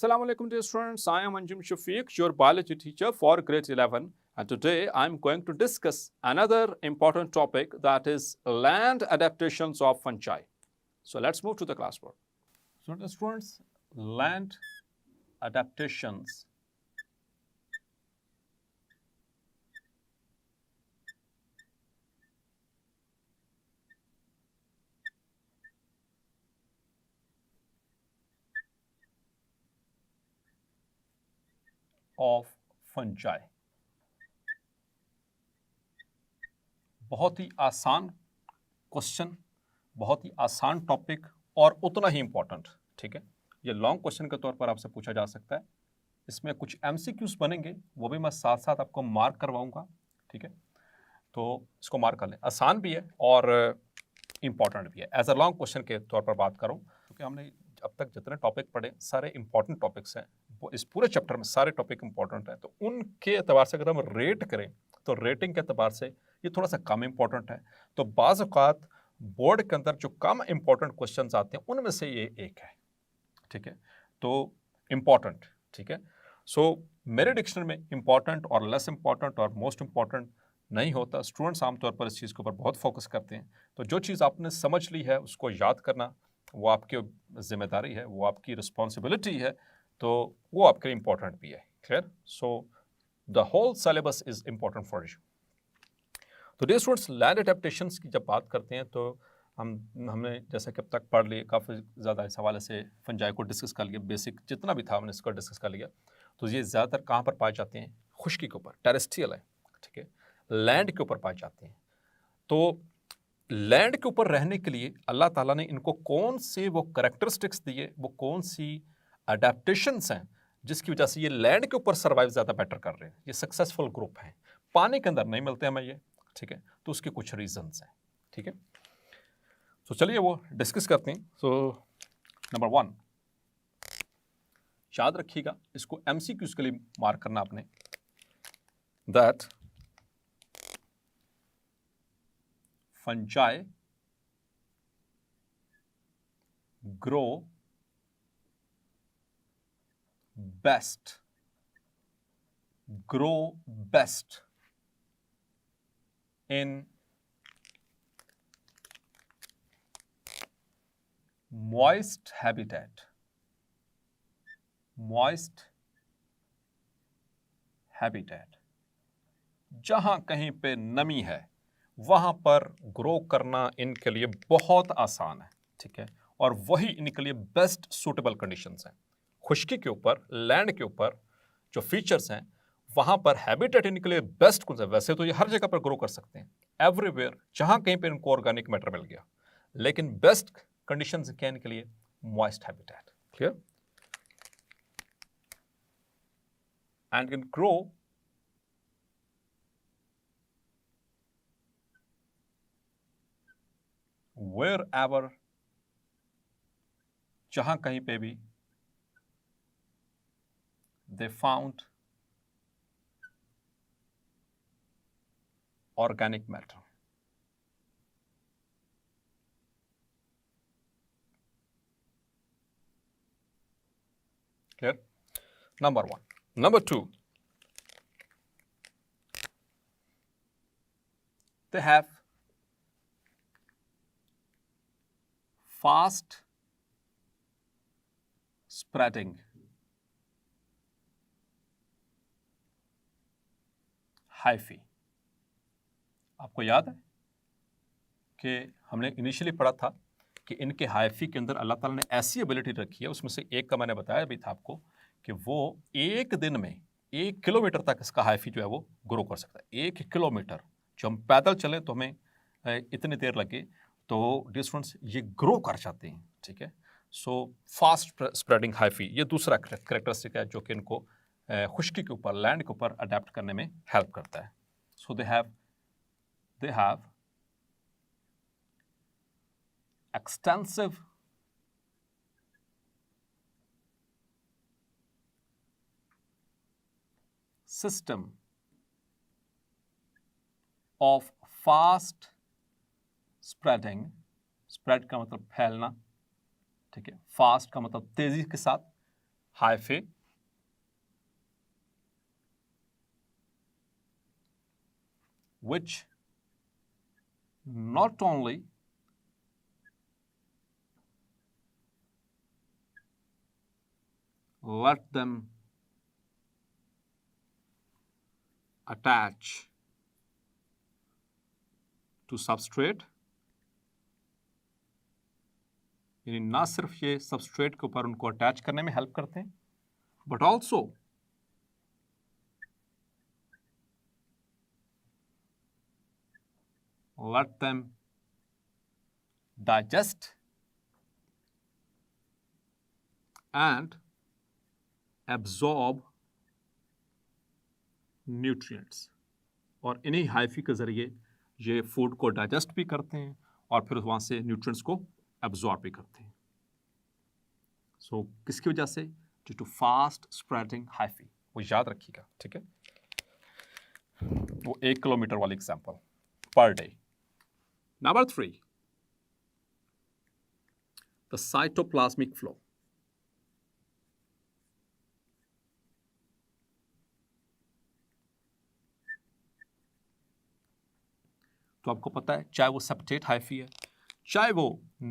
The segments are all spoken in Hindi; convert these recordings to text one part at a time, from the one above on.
Assalamu alaikum dear students, I am Anjum Shafiq, your biology teacher for grade 11, and today I am going to discuss another important topic, that is land adaptations of fungi. So let's move to the classwork. So dear students, land adaptations of fungi. बहुत ही आसान क्वेश्चन, बहुत ही आसान टॉपिक और उतना ही इंपॉर्टेंट। ठीक है, ये लॉन्ग क्वेश्चन के तौर पर आपसे पूछा जा सकता है। इसमें कुछ एमसीक्यूज बनेंगे, वो भी मैं साथ साथ आपको मार्क करवाऊंगा। ठीक है, तो इसको मार्क कर लें। आसान भी है और इंपॉर्टेंट भी है। एज अ लॉन्ग क्वेश्चन के तौर पर बात करूं, क्योंकि हमने अब तक जितने टॉपिक पढ़े सारे इंपॉर्टेंट टॉपिक्स हैं, वो इस पूरे चैप्टर में सारे टॉपिक इंपॉर्टेंट हैं। तो उनके एतबार से अगर हम रेट करें तो रेटिंग के एतबार से ये थोड़ा सा कम इंपॉर्टेंट है। तो बाज़ औक़ात बोर्ड के अंदर जो कम इंपॉर्टेंट क्वेश्चंस आते हैं उनमें से ये एक है। ठीक है, तो इंपॉर्टेंट। ठीक है, सो मेरे डिक्शनरी में इंपॉर्टेंट और लेस इंपॉर्टेंट और मोस्ट इंपॉर्टेंट नहीं होता। स्टूडेंट्स आमतौर पर इस चीज़ के ऊपर बहुत फोकस करते हैं। तो जो चीज़ आपने समझ ली है उसको याद करना वो आपकी जिम्मेदारी है, वो आपकी रिस्पॉन्सिबिलिटी है, तो वो आपके लिए इंपॉर्टेंट भी है। Clear? So the whole syllabus is important for you. तो डियर स्टूडेंट्स, लैंड एडेप्टेशंस की जब बात करते हैं तो हमने जैसा कि अब तक पढ़ लिए, काफ़ी ज़्यादा इस हवाले से फंजाई को डिस्कस कर लिया, बेसिक जितना भी था हमने इसको डिस्कस कर लिया। तो ये ज़्यादातर कहाँ पर पाए जाते हैं? खुश्की के ऊपर, टेरेस्ट्रियल है। ठीक है, लैंड के ऊपर पाए जाते हैं। तो लैंड के ऊपर रहने के लिए अल्लाह ताला ने इनको कौन से वो करेक्टरिस्टिक्स दिए, वो कौन सी अडेप्टेशंस हैं जिसकी वजह से ये लैंड के ऊपर सर्वाइव ज़्यादा बेटर कर रहे हैं, ये सक्सेसफुल ग्रुप हैं। पानी के अंदर नहीं मिलते हमें ये। ठीक है, तो उसके कुछ रीजंस हैं। ठीक है, तो चलिए वो डिस्कस करते हैं। सो नंबर 1, याद रखिएगा, इसको एमसीक्यूज के लिए मार्क करना आपने, that fungi grow best in moist habitat, जहां कहीं पे नमी है वहां पर ग्रो करना इनके लिए बहुत आसान है। ठीक है, और वही इनके लिए बेस्ट सूटेबल कंडीशंस हैं। खुश्की के ऊपर, लैंड के ऊपर जो फीचर्स हैं वहां पर हैबिटेट इनके लिए बेस्ट कौन सा है? वैसे तो ये हर जगह पर ग्रो कर सकते हैं, एवरीवेयर, जहां कहीं पर इनको ऑर्गेनिक मैटर मिल गया, लेकिन बेस्ट कंडीशंस क्या इनके लिए? Moist habitat. Clear? And can grow wherever, जहां कहीं पे भी they found organic matter. Clear? Number 1. Number 2, they have fast spreading hyphae. आपको याद है कि हमने इनिशियली पढ़ा था कि इनके हाइफी के अंदर अल्लाह ताला ने ऐसी एबिलिटी रखी है, उसमें से एक का मैंने बताया भी था आपको कि वो एक दिन में 1 किलोमीटर तक इसका हाइफी जो है वो ग्रो कर सकता है। 1 किलोमीटर जो हम पैदल चले तो हमें इतनी देर लगे, तो डिस्टेंस ये ग्रो कर जाते हैं। ठीक है, सो फास्ट स्प्रेडिंग हाइफी, ये दूसरा करेक्टरिस्टिक है जो कि इनको खुश्की के ऊपर, लैंड के ऊपर अडेप्ट करने में हेल्प करता है। So they have extensive system of fast spreading, spread का मतलब फैलना। ठीक है, फास्ट का मतलब तेजी के साथ, hyphae which not only let them attach to substrate, यानी ना सिर्फ ये सबस्ट्रेट के ऊपर उनको अटैच करने में हेल्प करते हैं, but also let them digest and absorb nutrients. और इन्हीं हाइफी के जरिए ये फूड को डाइजेस्ट भी करते हैं और फिर वहां से न्यूट्रिएंट्स को एब्जॉर्ब भी करते हैं. सो किसकी वजह से? Due to fast spreading hyphae. वो याद रखिएगा, ठीक है? वो 1 किलोमीटर वाली example per day. Number 3, the cytoplasmic flow. तो आपको पता है, चाहे वो सेप्टेट हाइफी है, चाहे वो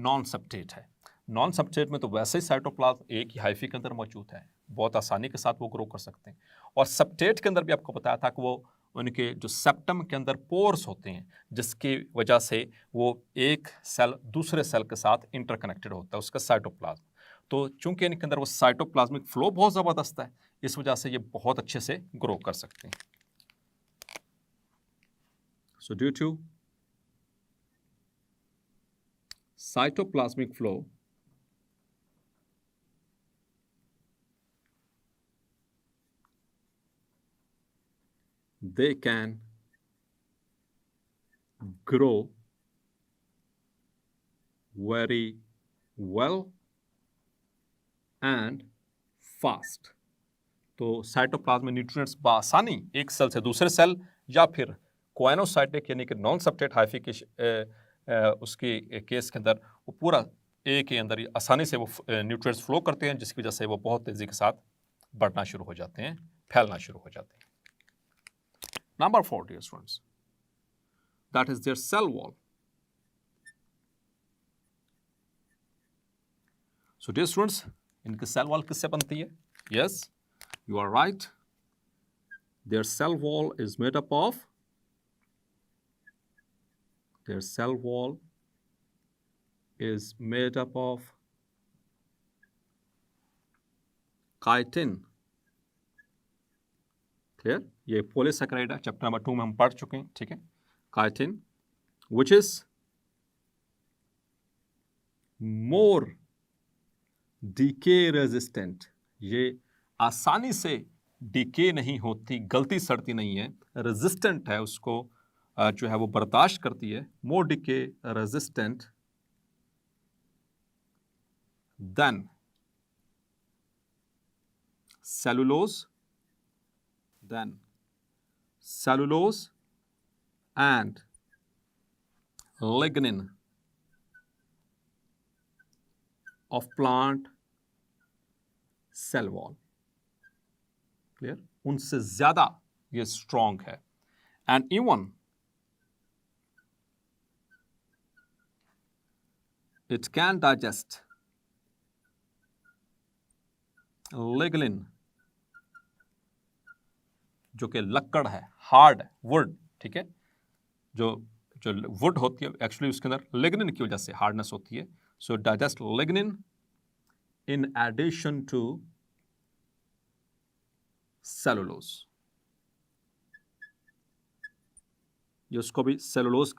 नॉन सेप्टेट है. नॉन सेप्टेट में तो वैसे ही साइटोप्लाज्म एक ही हाइफी के अंदर मौजूद है, बहुत आसानी के साथ वो ग्रो कर सकते हैं. और सेप्टेट के अंदर भी आपको बताया था कि वो उनके जो सेप्टम के अंदर पोर्स होते हैं, जिसकी वजह से वो एक सेल दूसरे सेल के साथ इंटरकनेक्टेड होता है, उसका साइटोप्लाज्म. तो चूंकि इनके अंदर वो साइटोप्लाज्मिक फ्लो बहुत ज़बरदस्त है, इस वजह से ये बहुत अच्छे से ग्रो कर सकते हैं. So due to cytoplasmic flow, they can grow very well and fast. तो साइटोप्लाज्म में न्यूट्रिएंट्स बआसानी एक सेल से दूसरे सेल या फिर कोएनोसाइटिक यानी कि नॉन सेप्टेट हाइफी के उसके केस के अंदर वो पूरा एक के अंदर आसानी से वो न्यूट्रिएंट्स फ्लो करते हैं, जिसकी वजह से वो बहुत तेजी के साथ बढ़ना शुरू हो जाते हैं, फैलना शुरू हो जाते हैं. Number 4, dear students, that is their cell wall. So dear students, इनकी सेल वॉल किससे बनती है? Yes, you are right. Their cell wall is made up of chitin. Clear? ये पॉलीसैकेराइड है, चैप्टर नंबर 2 में हम पढ़ चुके हैं, ठीक है? Chitin, which is more decay resistant. ये आसानी से डिके नहीं होती, गलती सड़ती नहीं है, रेजिस्टेंट है, उसको जो है वो बर्दाश्त करती है. More decay resistant than cellulose and lignin of plant cell wall. Clear? उनसे ज्यादा ये स्ट्रॉन्ग है. And even it can digest lignin, जो कि लक्कड़ है, हार्ड वुड, ठीक है? जो वुड होती है एक्चुअली उसके अंदर लिग्निन की वजह से हार्डनेस होती है. So digest lignin in addition to cellulose. ये उसको भी सेलुलोज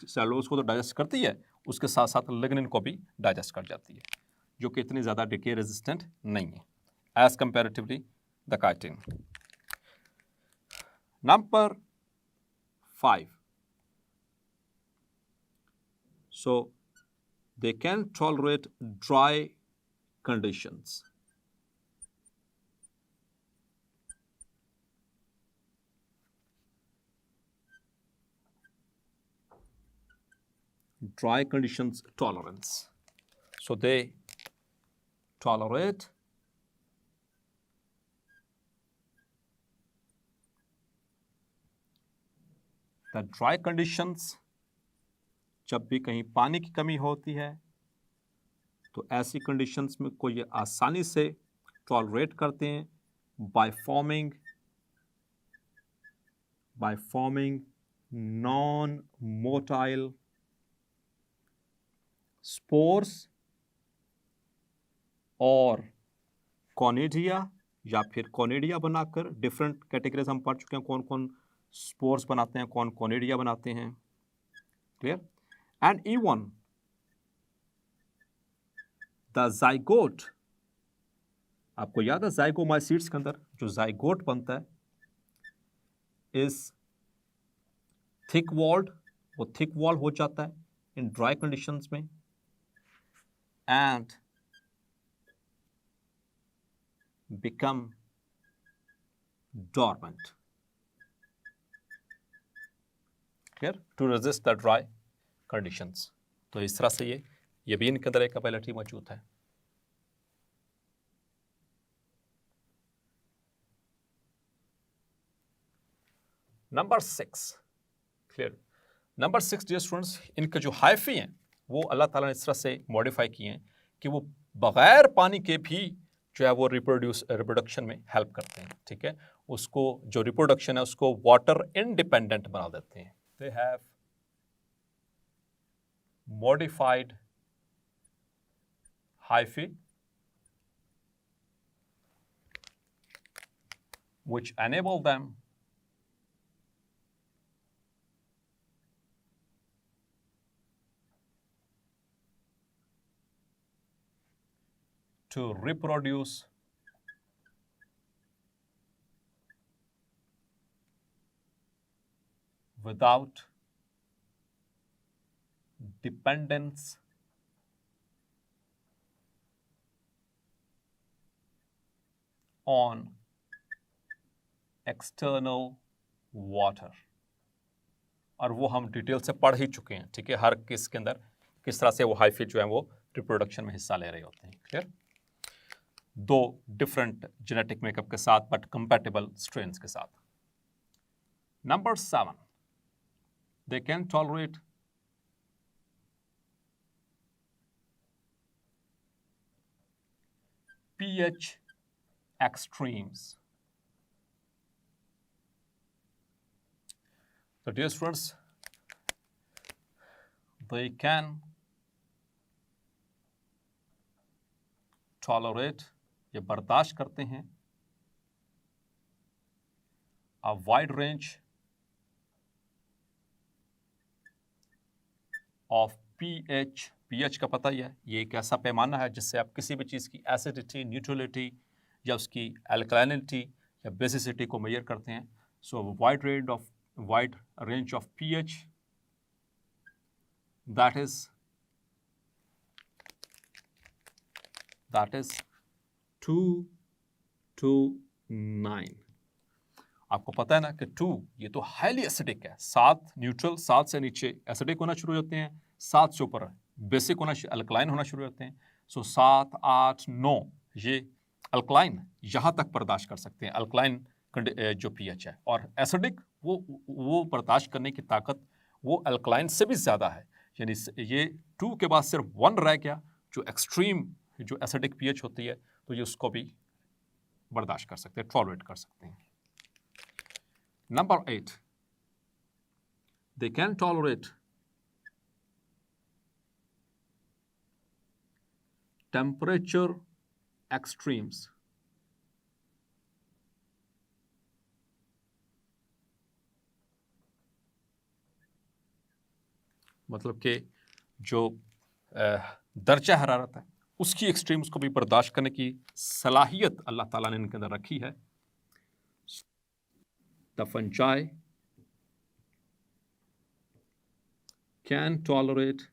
को तो डाइजेस्ट करती है, उसके साथ साथ लिग्निन को भी डाइजेस्ट कर जाती है, जो कि इतनी ज़्यादा डिके रेजिस्टेंट नहीं है as comparatively the chitin. Number 5. So they can tolerate dry conditions. Dry conditions tolerance. So they tolerate the dry conditions, जब भी कहीं पानी की कमी होती है तो ऐसी कंडीशंस में को ये आसानी से टॉलरेट करते हैं by forming non motile spores और कॉनिडिया, या फिर कॉनिडिया बनाकर, डिफरेंट कैटेगरीज हम पढ़ चुके हैं, कौन कौन स्पोर्स बनाते हैं, कौन कॉनिडिया बनाते हैं, clear. And even the zygote, आपको याद है जाइगोमाइसीट्स के अंदर जो जाइगोट बनता है इज थिक वॉल्ड, वो थिक वॉल हो जाता है इन ड्राई कंडीशंस में, and become dormant, clear, to resist the dry conditions. तो इस तरह से ये भी इनके अंदर एक कैपेबिलिटी मौजूद है। Number 6, clear. Number 6 dear students, इनके जो हाइफी हैं वो अल्लाह ताला ने इस तरह से मॉडिफाई किए हैं कि वो बगैर पानी के भी जो है वो रिप्रोडक्शन में हेल्प करते हैं, ठीक है। उसको जो रिप्रोडक्शन है उसको वाटर इंडिपेंडेंट बना देते हैं। They have modified hyphae which enable them to reproduce without dependence on external water। और वो हम डिटेल से पढ़ ही चुके हैं, ठीक है, हर किस के अंदर किस तरह से वो हाइफी जो है वो रिप्रोडक्शन में हिस्सा ले रहे होते हैं, क्लियर। 2 डिफरेंट जेनेटिक मेकअप के साथ बट कंपैटिबल स्ट्रेन्स के साथ। Number 7, they can tolerate pH extremes। So dear students, they can tolerate, ये बर्दाश्त करते हैं a wide range of pH। pH का पता ही है, ये एक ऐसा पैमाना है जिससे आप किसी भी चीज़ की एसिडिटी, न्यूट्रलिटी या उसकी एल्कलाइनिटी या बेसिसिटी को मेजर करते हैं। सो wide range of pH, that is 2 to 9। आपको पता है ना कि 2 ये तो हाईली एसिडिक है, 7 न्यूट्रल, 7 से नीचे एसिडिक होना शुरू होते हैं, 7 से ऊपर बेसिक होना, अल्कलाइन होना शुरू होते हैं। सो 7, 8, 9 ये अल्कलाइन यहाँ तक बर्दाश्त कर सकते हैं, अल्कलाइन जो pH है। और एसिडिक वो बर्दाश्त करने की ताकत वो अल्कलाइन से भी ज़्यादा है, यानी ये 2 के बाद सिर्फ 1 रह गया जो एक्सट्रीम जो एसिडिक pH होती है, तो ये उसको भी बर्दाश्त कर सकते हैं, टॉलरेट कर सकते हैं। Number 8, they can tolerate temperature extremes। मतलब कि जो दर्जा हरारत है उसकी एक्सट्रीम्स को भी बर्दाश्त करने की सलाहियत अल्लाह ताला ने इनके अंदर रखी है। The fungi can tolerate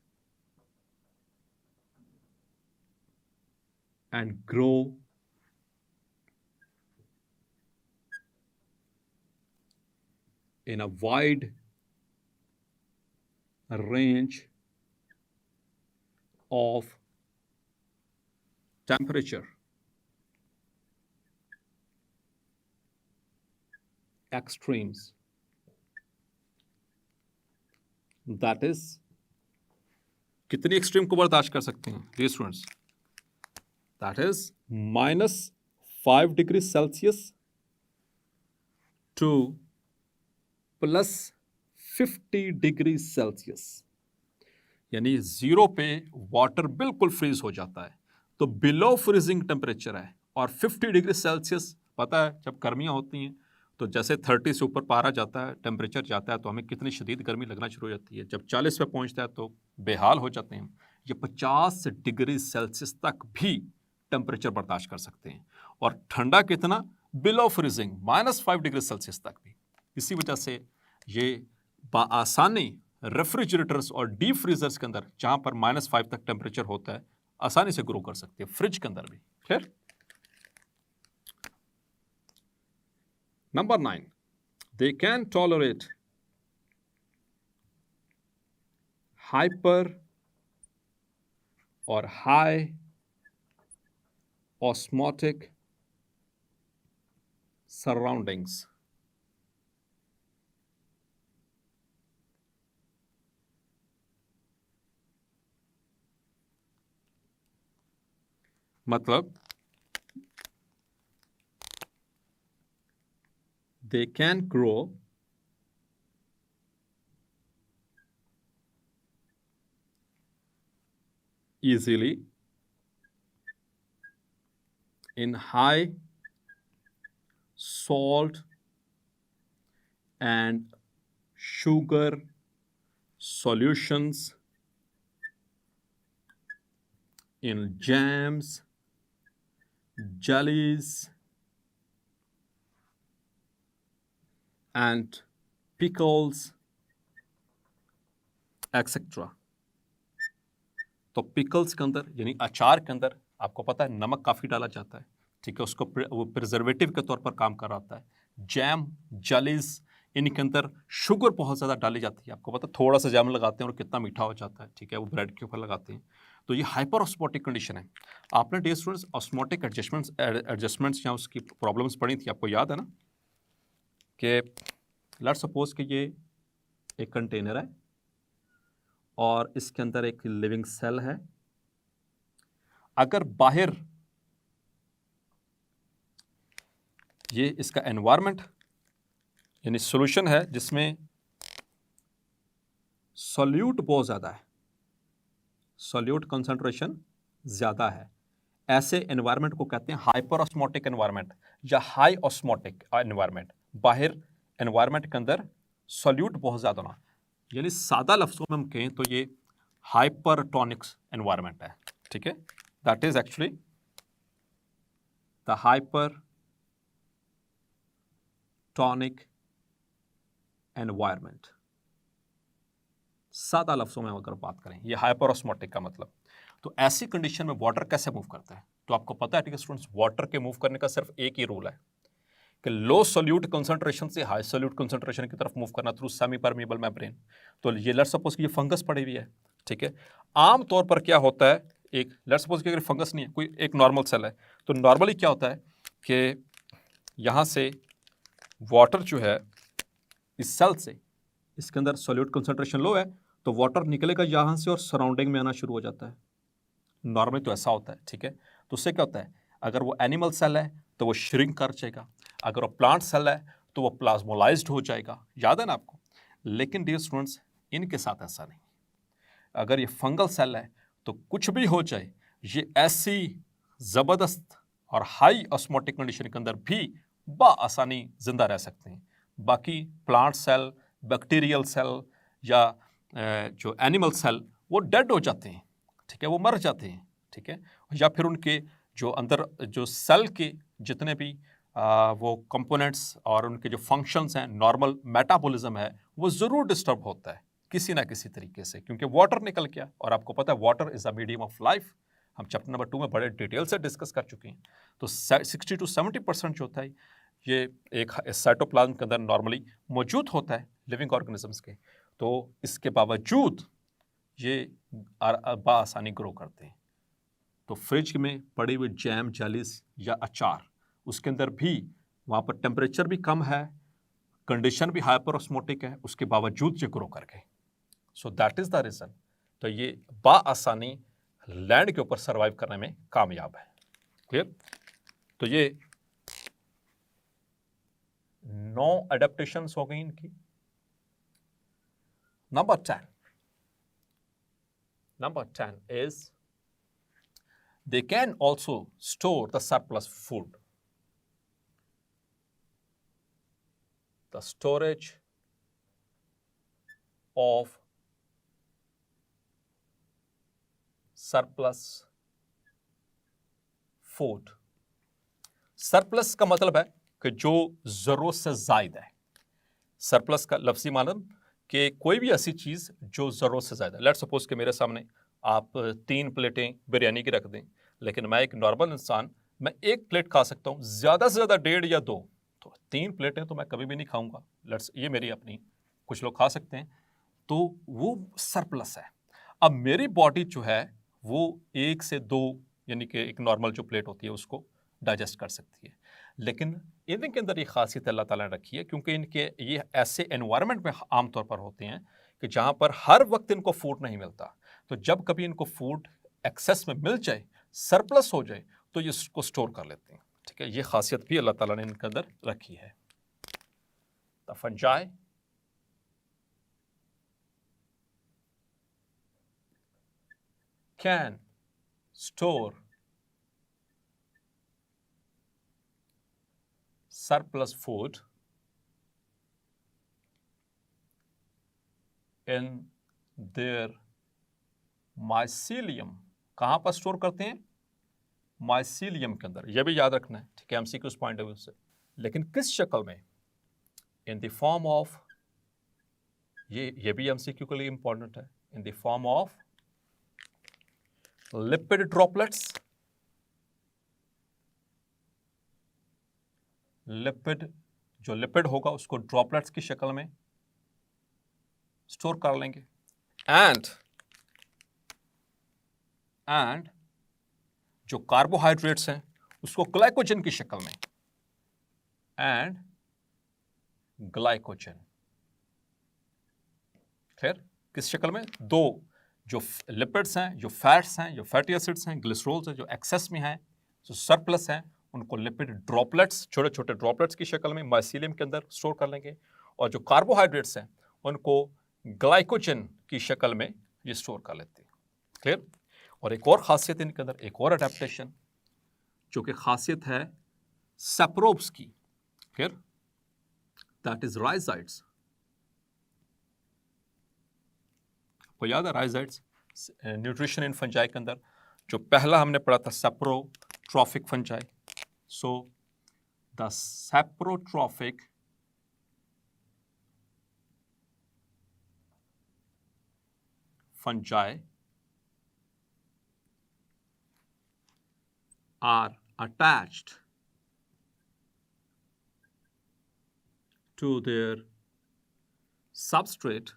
and grow in a wide range of temperature extremes that is कितनी एक्सट्रीम को बर्दाश्त कर सकते हैं dear students? That is -5 degree Celsius to +50 degree Celsius, यानी 0 पे वाटर बिल्कुल फ्रीज हो जाता है, तो बिलो फ्रीजिंग टेम्परेचर है। और 50 डिग्री सेल्सियस पता है जब गर्मियाँ होती हैं तो जैसे 30 से ऊपर पारा जाता है, टेम्परेचर जाता है, तो हमें कितनी शदीद गर्मी लगना शुरू हो जाती है। जब 40 पे पहुंचता है तो बेहाल हो जाते हैं। ये 50 डिग्री सेल्सियस तक भी टेम्परेचर बर्दाश्त कर सकते हैं, और ठंडा कितना, बिलो फ्रीजिंग -5 डिग्री सेल्सियस तक भी। इसी वजह से ये आसानी रेफ्रिजरेटर्स और डीप फ्रीजर्स के अंदर, जहां पर -5 तक टेम्परेचर होता है, आसानी से ग्रो कर सकते हैं, फ्रिज के अंदर भी। Clear? Number 9, they can tolerate hyper or high osmotic surroundings. मतलब they can grow easily in high salt and sugar solutions, in jams, jellies, and pickles, etc. तो पिकल्स के अंदर यानी अचार के अंदर आपको पता है नमक काफ़ी डाला जाता है, ठीक है, उसको वो प्रिजर्वेटिव के तौर पर काम कर रहा है। जैम, जलीज, इनके अंदर शुगर बहुत ज़्यादा डाली जाती है। आपको पता है थोड़ा सा जैम लगाते हैं और कितना मीठा हो जाता है, ठीक है, वो ब्रेड के ऊपर लगाते हैं। तो ये हाइपर ऑस्मोटिक कंडीशन है। आपने डियर स्टूडेंट्स ऑस्मोटिक एडजस्टमेंट्स या उसकी प्रॉब्लम्स पढ़ी थी, आपको याद है ना, कि लेट्स सपोज कि ये एक कंटेनर है और इसके अंदर एक लिविंग सेल है। अगर बाहर ये इसका एनवायरनमेंट यानी सॉल्यूशन है जिसमें सॉल्यूट बहुत ज़्यादा है, सॉल्यूट कंसंट्रेशन ज़्यादा है, ऐसे एनवायरनमेंट को कहते हैं हाइपर ऑस्मोटिक एनवायरनमेंट या हाई ऑस्मोटिक एनवायरनमेंट। बाहर एनवायरनमेंट के अंदर सॉल्यूट बहुत ज़्यादा होना, यानी सादा लफ्ज़ों में हम कहें तो ये हाइपरटोनिक्स एनवायरनमेंट है, ठीक है। That is actually the hypertonic environment. सादा लफ्ज़ों में अगर बात करें, ये हाइपर ऑस्मोटिक का मतलब। तो ऐसी कंडीशन में वाटर कैसे मूव करता है? तो आपको पता है स्टूडेंट्स, वाटर के मूव करने का सिर्फ एक ही रूल है कि लो सोल्यूट कंसंट्रेशन से हाई सोल्यूट कंसंट्रेशन की तरफ मूव करना थ्रू सेमी परमिएबल मेम्ब्रेन। तो ये लेट्स सपोज कि ये फंगस पड़ी हुई है, ठीक है। आम तौर पर क्या होता है, एक लेट्स सपोज कि अगर फंगस नहीं है, कोई एक नॉर्मल सेल है, तो नॉर्मली क्या होता है कि यहाँ से वाटर जो है इस सेल से, इसके अंदर सोल्यूट कंसंट्रेशन लो है तो वाटर निकलेगा यहाँ से और सराउंडिंग में आना शुरू हो जाता है। नॉर्मली तो ऐसा होता है, ठीक है। तो उससे क्या होता है, अगर वो एनिमल सेल है तो वो श्रिंक कर जाएगा, अगर वो प्लांट सेल है तो वो प्लाज्मोलाइज्ड हो जाएगा, याद है ना आपको। लेकिन डियर स्टूडेंट्स, इनके साथ ऐसा नहीं। अगर ये फंगल सेल है तो कुछ भी हो जाए, ये ऐसी ज़बरदस्त और हाई ऑस्मोटिक कंडीशन के अंदर भी बआसानी जिंदा रह सकते हैं। बाकी प्लांट सेल, बैक्टीरियल सेल या जो एनिमल सेल, वो डेड हो जाते हैं, ठीक है, वो मर जाते हैं, ठीक है। या फिर उनके जो अंदर जो सेल के जितने भी वो कंपोनेंट्स और उनके जो फंक्शंस हैं, नॉर्मल मेटाबॉलिज्म है, वो ज़रूर डिस्टर्ब होता है किसी ना किसी तरीके से, क्योंकि वाटर निकल गया। और आपको पता है water is a medium of life, हम चैप्टर नंबर 2 में बड़े डिटेल से डिस्कस कर चुके हैं। तो 60 to 70% जो होता है ये एक साइटोप्लाज्म के अंदर नॉर्मली मौजूद होता है लिविंग ऑर्गेनिजम्स के। तो इसके बावजूद ये बआसानी ग्रो करते हैं। तो फ्रिज में पड़ी हुई जैम, जेलीज या अचार, उसके अंदर भी वहाँ पर टेम्परेचर भी कम है, कंडीशन भी हाइपर ऑस्मोटिक है, उसके बावजूद ये ग्रो कर गए। So that is the reason. तो ये बाआसानी लैंड के ऊपर सर्वाइव करने में कामयाब है। क्लियर? तो ये 9 अडेप्टेशंस हो गई इनकी। Number 10 is they can also store the surplus food. The storage of surplus food. Surplus का मतलब है कि जो जरूरत से ज्यादा है। सरप्लस का लफ्जी मालूम कि कोई भी ऐसी चीज जो जरूरत से ज्यादा है। लेट्स सपोज कि मेरे सामने आप 3 प्लेटें बिरयानी की रख दें, लेकिन मैं एक नॉर्मल इंसान, मैं 1 प्लेट खा सकता हूं, ज्यादा से ज्यादा 1.5 या 2, तो 3 प्लेटें तो मैं कभी भी नहीं खाऊंगा। ये मेरी अपनी, कुछ लोग खा सकते हैं, तो वो सरप्लस है। अब मेरी बॉडी जो है वो 1 से 2 यानी कि एक नॉर्मल जो प्लेट होती है उसको डाइजेस्ट कर सकती है, लेकिन इनके अंदर ये खासियत अल्लाह ताला ने रखी है क्योंकि इनके ये ऐसे एनवायरनमेंट में आमतौर पर होते हैं कि जहां पर हर वक्त इनको फूड नहीं मिलता। तो जब कभी इनको फूड एक्सेस में मिल जाए, सरप्लस हो जाए, तो ये इसको स्टोर कर लेते हैं। ठीक है, ये खासियत भी अल्लाह ताला ने इनके अंदर रखी है। The fungi can store surplus food in their mycelium। कहां पर स्टोर करते हैं? माइसीलियम के अंदर। यह भी याद रखना है, ठीक है, एमसीक्यू पॉइंट ऑफ व्यू से। लेकिन किस शक्ल में? इन द फॉर्म ऑफ, ये भी एमसीक्यू के लिए इंपॉर्टेंट है, in the form of lipid droplets. Lipid, जो लिपिड होगा उसको ड्रॉपलेट्स की शक्ल में स्टोर कर लेंगे। एंड जो कार्बोहाइड्रेट्स हैं उसको ग्लाइकोजन की शक्ल में। एंड ग्लाइकोजन, फिर किस शक्ल में? 2 जो लिपिड्स हैं, जो फैट्स हैं, जो फैटी एसिड्स हैं, ग्लिसरॉल्स हैं, जो एक्सेस में हैं, जो सरप्लस हैं, उनको लिपिड ड्रॉपलेट्स, छोटे छोटे ड्रॉपलेट्स की शक्ल में माइसीलियम के अंदर स्टोर कर लेंगे। और जो कार्बोहाइड्रेट्स हैं उनको ग्लाइकोजन की शक्ल में ये स्टोर कर लेते हैं। क्लियर? और एक और खासियत इनके अंदर, एक और अडेप्टेशन जो कि खासियत है सैप्रोब्स की। क्लियर? That is rhizoids. आपको याद है राइजाइड्स न्यूट्रिशन इन फंजाई के अंदर जो पहला हमने पढ़ा था saprotrophic fungi. So the saprotrophic fungi are attached to their substrate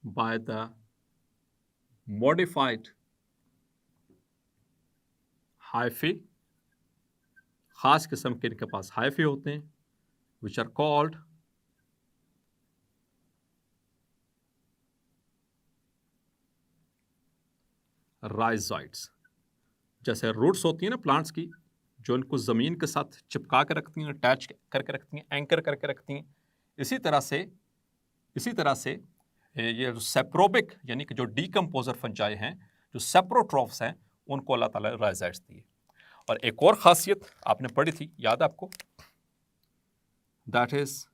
by the modified hyphae। खास किस्म के इनके पास हाइफे होते हैं, which are called राइजॉइड्स। जैसे रूट्स होती है ना प्लांट्स की, जो इनको जमीन के साथ चिपका के रखती हैं, अटैच करके रखती हैं, एंकर करके रखती हैं, इसी तरह से ये जो सेप्रोबिक यानी कि जो डीकम्पोजर फंजाई हैं, जो सेप्रोट्रॉफ्स हैं, उनको अल्लाह ताला ने राइजॉइड्स दिए। और एक और खासियत आपने पढ़ी थी, याद है आपको? That is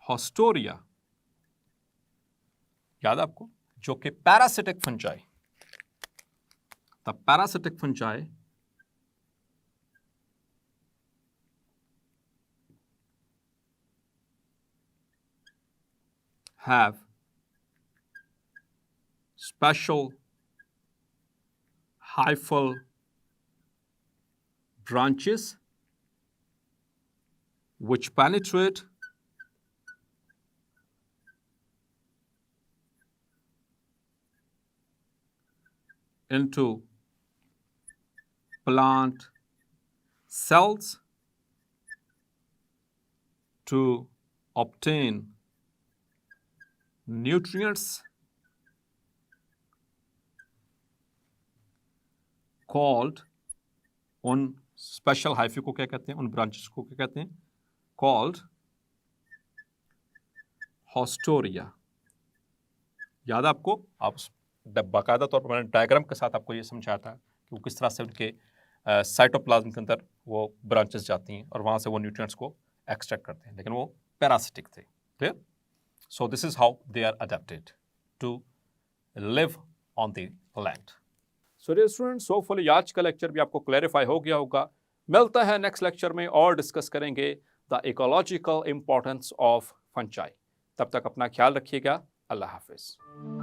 haustoria. याद है आपको? जो कि parasitic fungi, the parasitic fungi have special hyphal branches which penetrate into plant cells to obtain nutrients called, उन स्पेशल हाइफी को क्या कहते हैं, उन ब्रांचेस को क्या कहते हैं, कॉल्ड हॉस्टोरिया। याद है आपको? आप बाकायदा तौर पर मैंने डायग्राम के साथ आपको ये समझाया था कि वो किस तरह से उनके साइटोप्लाज्म के अंदर वो ब्रांचेस जाती हैं और वहाँ से वो न्यूट्रिएंट्स को एक्सट्रैक्ट करते हैं, लेकिन वो पैरासिटिक थे। Clear? So this is how they are adapted to live on the land. So dear students, hopefully आज का लेक्चर भी आपको क्लैरिफाई हो गया होगा। मिलता है नेक्स्ट लेक्चर में और डिस्कस करेंगे the ecological importance of fungi. तब तक अपना ख्याल रखिएगा। अल्लाह हाफिज।